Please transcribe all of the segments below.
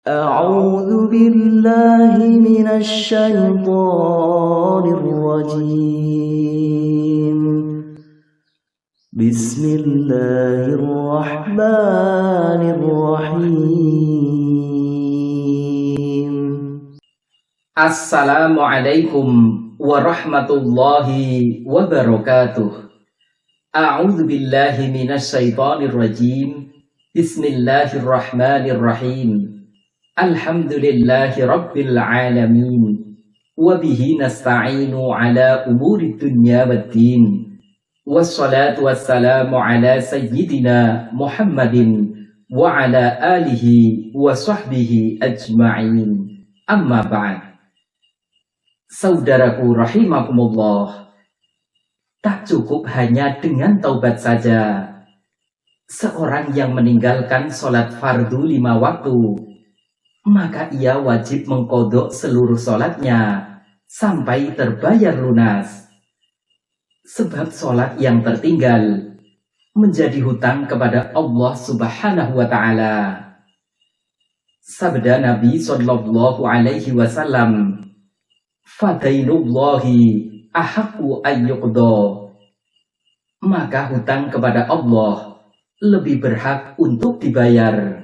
أعوذ بالله من الشيطان الرجيم بسم الله الرحمن الرحيم Assalamualaikum warahmatullahi wabarakatuh. A'udzu billahi minasyaitonir rajim. Bismillahirrahmanirrahim. Alhamdulillahi rabbil alamin. Wa bihi nasta'inu ala umurid dunya waddin. Wassalatu wassalamu ala sayyidina Muhammadin wa ala alihi wa sahbihi ajma'in. Amma ba'd. Saudaraku rahimakumullah, tak cukup hanya dengan taubat saja. Seorang yang meninggalkan sholat fardu 5 waktu, maka ia wajib mengqodok seluruh sholatnya sampai terbayar lunas. Sebab sholat yang tertinggal menjadi hutang kepada Allah Subhanahu wa Ta'ala. Sabda Nabi Sallallahu Alaihi Wasallam, Fadainullahi ahaqqu ayyuqdo. Maka hutang kepada Allah lebih berhak untuk dibayar.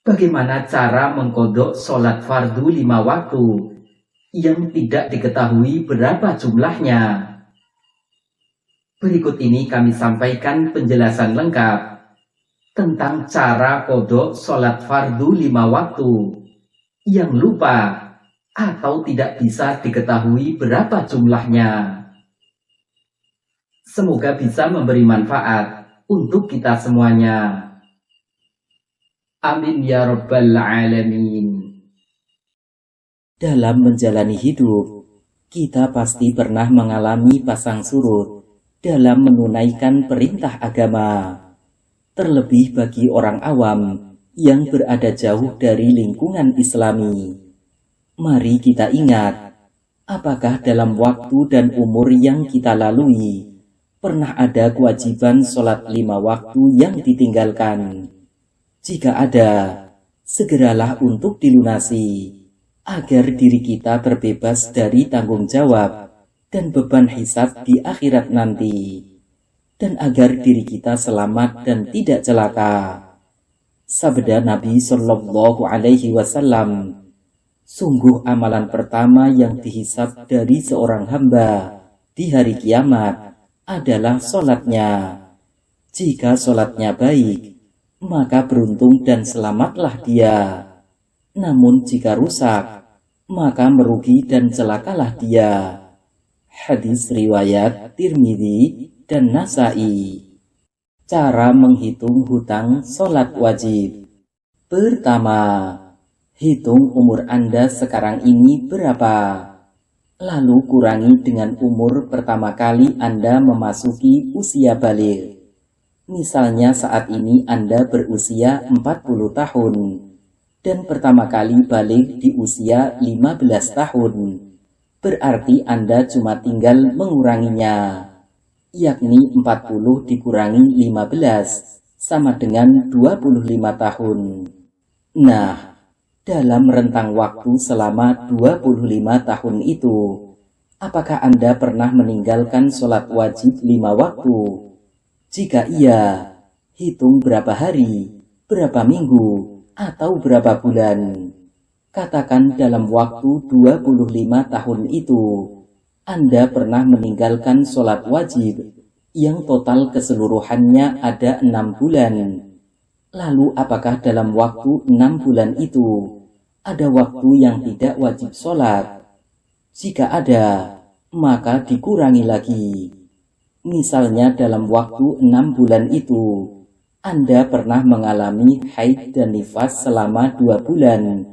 Bagaimana cara mengqodok sholat fardu 5 waktu yang tidak diketahui berapa jumlahnya? Berikut ini kami sampaikan penjelasan lengkap tentang cara qodok sholat fardu 5 waktu yang lupa atau tidak bisa diketahui berapa jumlahnya. Semoga bisa memberi manfaat untuk kita semuanya. Amin ya rabbal alamin. Dalam menjalani hidup, kita pasti pernah mengalami pasang surut dalam menunaikan perintah agama. Terlebih bagi orang awam yang berada jauh dari lingkungan Islami. Mari kita ingat, apakah dalam waktu dan umur yang kita lalui pernah ada kewajiban sholat 5 waktu yang ditinggalkan? Jika ada, segeralah untuk dilunasi, agar diri kita terbebas dari tanggung jawab dan beban hisab di akhirat nanti, dan agar diri kita selamat dan tidak celaka. Sabda Nabi Sallallahu Alaihi Wasallam, sungguh amalan pertama yang dihisab dari seorang hamba di hari kiamat adalah sholatnya. Jika sholatnya baik, maka beruntung dan selamatlah dia. Namun jika rusak, maka merugi dan celakalah dia. Hadis riwayat Tirmidzi dan Nasai. Cara menghitung hutang sholat wajib. Pertama, hitung umur Anda sekarang ini berapa. Lalu kurangi dengan umur pertama kali Anda memasuki usia baligh. Misalnya saat ini Anda berusia 40 tahun dan pertama kali baligh di usia 15 tahun. Berarti Anda cuma tinggal menguranginya, yakni 40 dikurangi 15 sama dengan 25 tahun. Nah, dalam rentang waktu selama 25 tahun itu, apakah Anda pernah meninggalkan sholat wajib 5 waktu? Jika iya, hitung berapa hari, berapa minggu, atau berapa bulan. Katakan dalam waktu 25 tahun itu, Anda pernah meninggalkan sholat wajib yang total keseluruhannya ada 6 bulan. Lalu apakah dalam waktu 6 bulan itu ada waktu yang tidak wajib sholat? Jika ada, maka dikurangi lagi. Misalnya dalam waktu 6 bulan itu, Anda pernah mengalami haid dan nifas selama 2 bulan,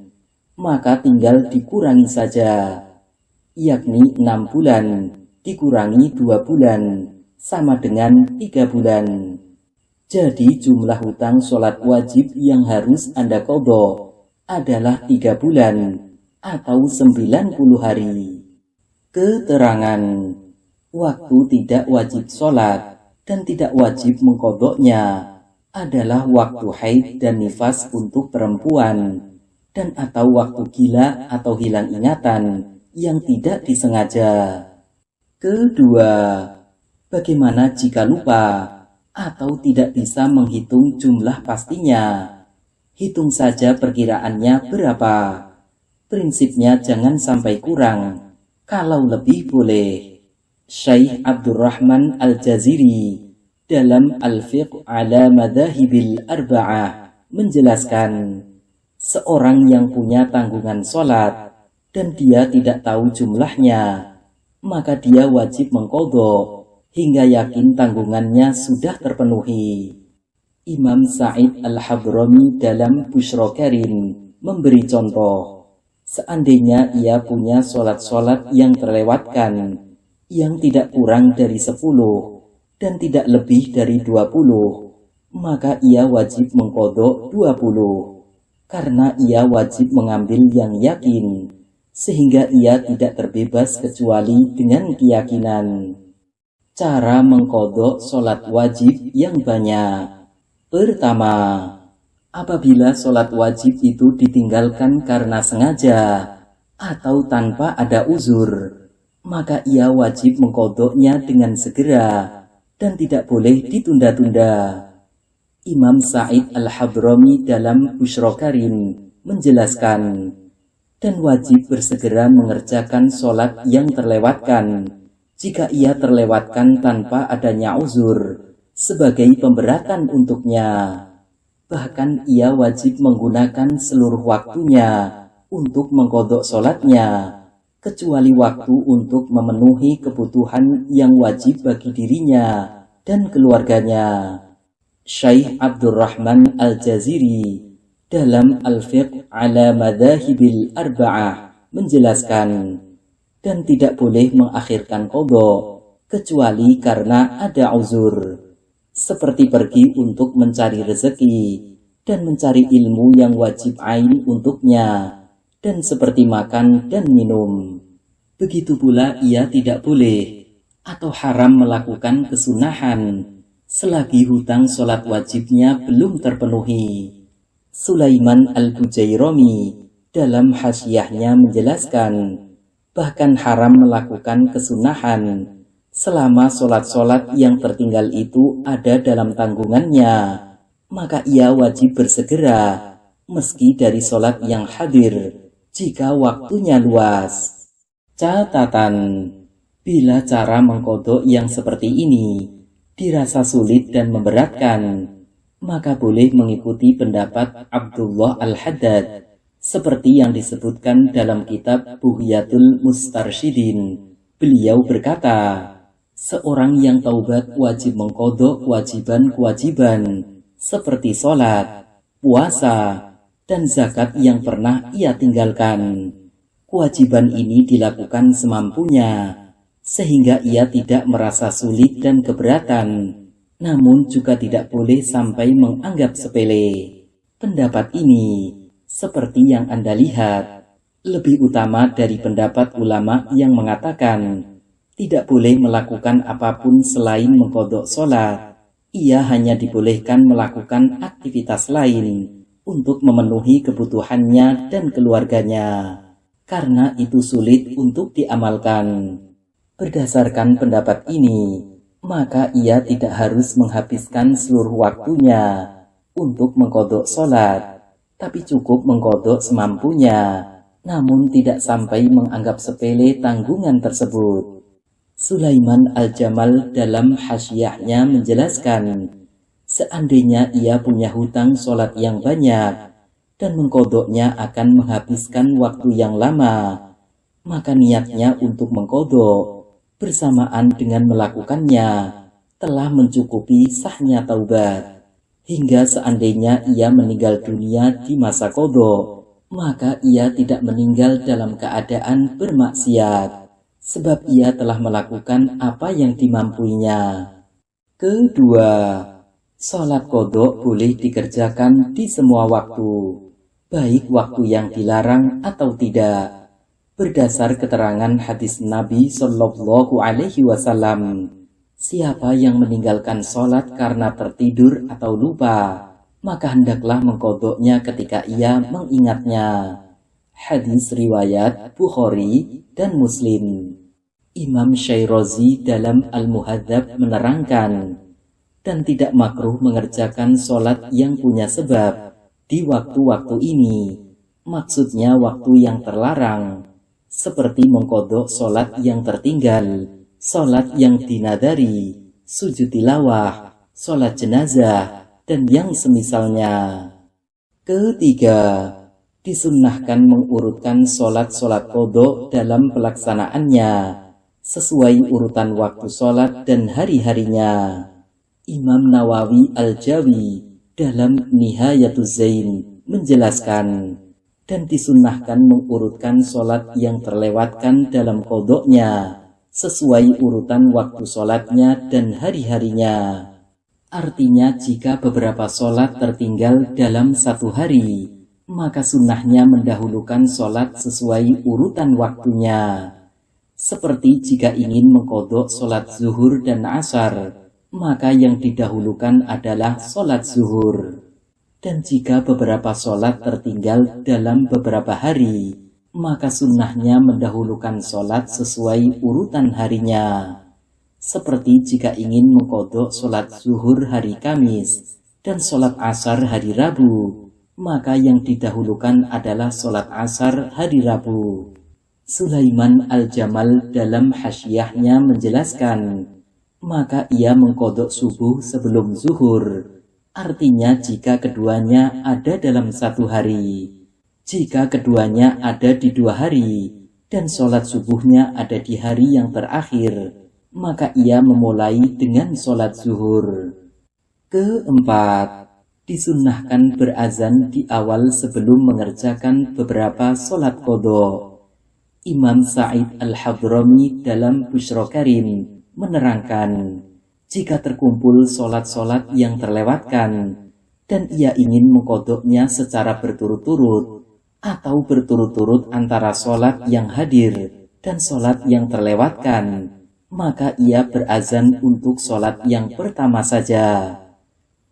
maka tinggal dikurangi saja, yakni 6 bulan dikurangi 2 bulan, sama dengan 3 bulan. Jadi jumlah hutang sholat wajib yang harus Anda qodok adalah 3 bulan atau 90 hari. Keterangan, waktu tidak wajib sholat dan tidak wajib mengqodoknya adalah waktu haid dan nifas untuk perempuan, dan atau waktu gila atau hilang ingatan yang tidak disengaja. Kedua, bagaimana jika lupa atau tidak bisa menghitung jumlah pastinya? Hitung saja perkiraannya berapa. Prinsipnya jangan sampai kurang, kalau lebih boleh. Syekh Abdurrahman Al-Jaziri dalam Al-Fiqh ala Madhahibil Arba'ah menjelaskan, seorang yang punya tanggungan sholat dan dia tidak tahu jumlahnya, maka dia wajib mengqadha hingga yakin tanggungannya sudah terpenuhi. Imam Sa'id Al-Hadrami dalam Busyra Karim memberi contoh, seandainya ia punya sholat-sholat yang terlewatkan, yang tidak kurang dari 10 dan tidak lebih dari 20, maka ia wajib mengqadha 20, karena ia wajib mengambil yang yakin, sehingga ia tidak terbebas kecuali dengan keyakinan. Cara mengqadha sholat wajib yang banyak. Pertama, apabila sholat wajib itu ditinggalkan karena sengaja atau tanpa ada uzur, maka ia wajib mengqadhanya dengan segera dan tidak boleh ditunda-tunda. Imam Sa'id Al-Hadrami dalam Busyra Karim menjelaskan, dan wajib bersegera mengerjakan sholat yang terlewatkan jika ia terlewatkan tanpa adanya uzur sebagai pemberatan untuknya. Bahkan ia wajib menggunakan seluruh waktunya untuk mengqadha sholatnya, kecuali waktu untuk memenuhi kebutuhan yang wajib bagi dirinya dan keluarganya. Syekh Abdurrahman Al-Jaziri dalam Al-Fiqh ala Madhahibil Arba'ah menjelaskan, dan tidak boleh mengakhirkan qadha kecuali karena ada uzur, seperti pergi untuk mencari rezeki dan mencari ilmu yang wajib ain untuknya, dan seperti makan dan minum. Begitu pula ia tidak boleh atau haram melakukan kesunahan selagi hutang sholat wajibnya belum terpenuhi. Sulaiman Al-Bujairami dalam hasyiahnya menjelaskan, bahkan haram melakukan kesunahan selama sholat-sholat yang tertinggal itu ada dalam tanggungannya, maka ia wajib bersegera meski dari sholat yang hadir jika waktunya luas. Catatan, bila cara mengqadha yang seperti ini dirasa sulit dan memberatkan, maka boleh mengikuti pendapat Abdullah Al-Haddad seperti yang disebutkan dalam kitab Bughyatul Mustarsyidin. Beliau berkata, seorang yang taubat wajib mengqadha kewajiban-kewajiban seperti sholat, puasa, dan zakat yang pernah ia tinggalkan. Kewajiban ini dilakukan semampunya, sehingga ia tidak merasa sulit dan keberatan, namun juga tidak boleh sampai menganggap sepele. Pendapat ini, seperti yang Anda lihat, lebih utama dari pendapat ulama yang mengatakan tidak boleh melakukan apapun selain mengqadha sholat. Ia hanya dibolehkan melakukan aktivitas lain untuk memenuhi kebutuhannya dan keluarganya, karena itu sulit untuk diamalkan. Berdasarkan pendapat ini, maka ia tidak harus menghabiskan seluruh waktunya untuk mengqadha sholat, tapi cukup mengqadha semampunya, namun tidak sampai menganggap sepele tanggungan tersebut. Sulaiman Al-Jamal dalam hasyiahnya menjelaskan, seandainya ia punya hutang sholat yang banyak dan mengqadhanya akan menghabiskan waktu yang lama, maka niatnya untuk mengqadha bersamaan dengan melakukannya telah mencukupi sahnya taubat. Hingga seandainya ia meninggal dunia di masa qadha, maka ia tidak meninggal dalam keadaan bermaksiat, sebab ia telah melakukan apa yang dimampuinya. Kedua, sholat qadha boleh dikerjakan di semua waktu, baik waktu yang dilarang atau tidak, berdasar keterangan hadis Nabi Shallallahu Alaihi Wasallam. Siapa yang meninggalkan sholat karena tertidur atau lupa, maka hendaklah mengkodoknya ketika ia mengingatnya. Hadis riwayat Bukhari dan Muslim. Imam Syairozi dalam Al-Muhadzab menerangkan, dan tidak makruh mengerjakan sholat yang punya sebab di waktu-waktu ini, maksudnya waktu yang terlarang, seperti mengkodok sholat yang tertinggal, sholat yang dinadari, sujud tilawah, sholat jenazah, dan yang semisalnya. Ketiga, disunnahkan mengurutkan sholat-sholat kodok dalam pelaksanaannya, sesuai urutan waktu sholat dan hari-harinya. Imam Nawawi Al-Jawi dalam Nihayatuz Zain menjelaskan, dan disunnahkan mengurutkan sholat yang terlewatkan dalam kodoknya, sesuai urutan waktu sholatnya dan hari-harinya. Artinya jika beberapa sholat tertinggal dalam satu hari, maka sunnahnya mendahulukan sholat sesuai urutan waktunya. Seperti jika ingin mengkodok sholat zuhur dan asar, maka yang didahulukan adalah sholat zuhur. Dan jika beberapa sholat tertinggal dalam beberapa hari, maka sunnahnya mendahulukan sholat sesuai urutan harinya. Seperti jika ingin mengkodok sholat zuhur hari Kamis dan sholat asar hari Rabu, maka yang didahulukan adalah sholat asar hari Rabu. Sulaiman Al-Jamal dalam Hasyiyahnya menjelaskan, maka ia mengkodok subuh sebelum zuhur, artinya jika keduanya ada dalam satu hari. Jika keduanya ada di 2 hari, dan sholat subuhnya ada di hari yang terakhir, maka ia memulai dengan sholat zuhur. Keempat, disunnahkan berazan di awal sebelum mengerjakan beberapa sholat kodok. Imam Sa'id Al-Hadrami dalam Busyra Karim menerangkan, jika terkumpul sholat-sholat yang terlewatkan, dan ia ingin mengkodoknya secara berturut-turut, atau berturut-turut antara sholat yang hadir dan sholat yang terlewatkan, maka ia berazan untuk sholat yang pertama saja.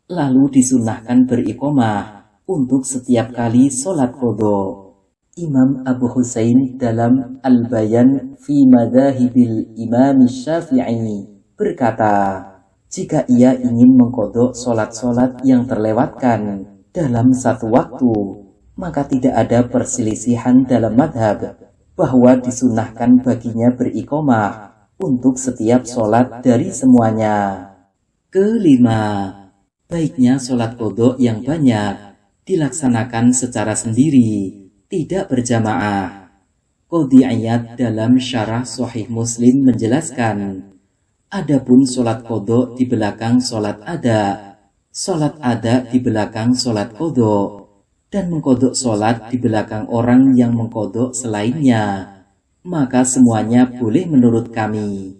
Lalu disunnahkan beriqomah untuk setiap kali sholat kodok. Imam Abu Husain dalam Al-Bayan fi Madhahibil Imam Syafi'i berkata, jika ia ingin mengkodok sholat-sholat yang terlewatkan dalam satu waktu, maka tidak ada perselisihan dalam madhab bahwa disunnahkan baginya beriqomah untuk setiap sholat dari semuanya. Kelima, baiknya sholat kodok yang banyak dilaksanakan secara sendiri, tidak berjamaah. Qadhi Iyad dalam Syarah Sahih Muslim menjelaskan, adapun sholat kodok di belakang sholat ada di belakang sholat kodok, dan mengkodok sholat di belakang orang yang mengkodok selainnya, maka semuanya boleh menurut kami.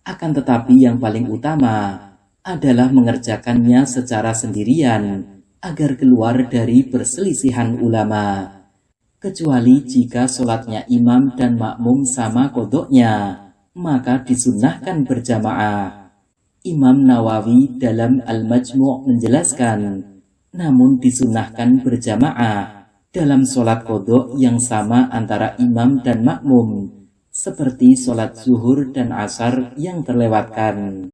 Akan tetapi yang paling utama adalah mengerjakannya secara sendirian, agar keluar dari perselisihan ulama. Kecuali jika sholatnya imam dan makmum sama kodoknya, maka disunnahkan berjamaah. Imam Nawawi dalam Al-Majmu' menjelaskan, namun disunnahkan berjamaah dalam sholat kodok yang sama antara imam dan makmum, seperti sholat zuhur dan asar yang terlewatkan.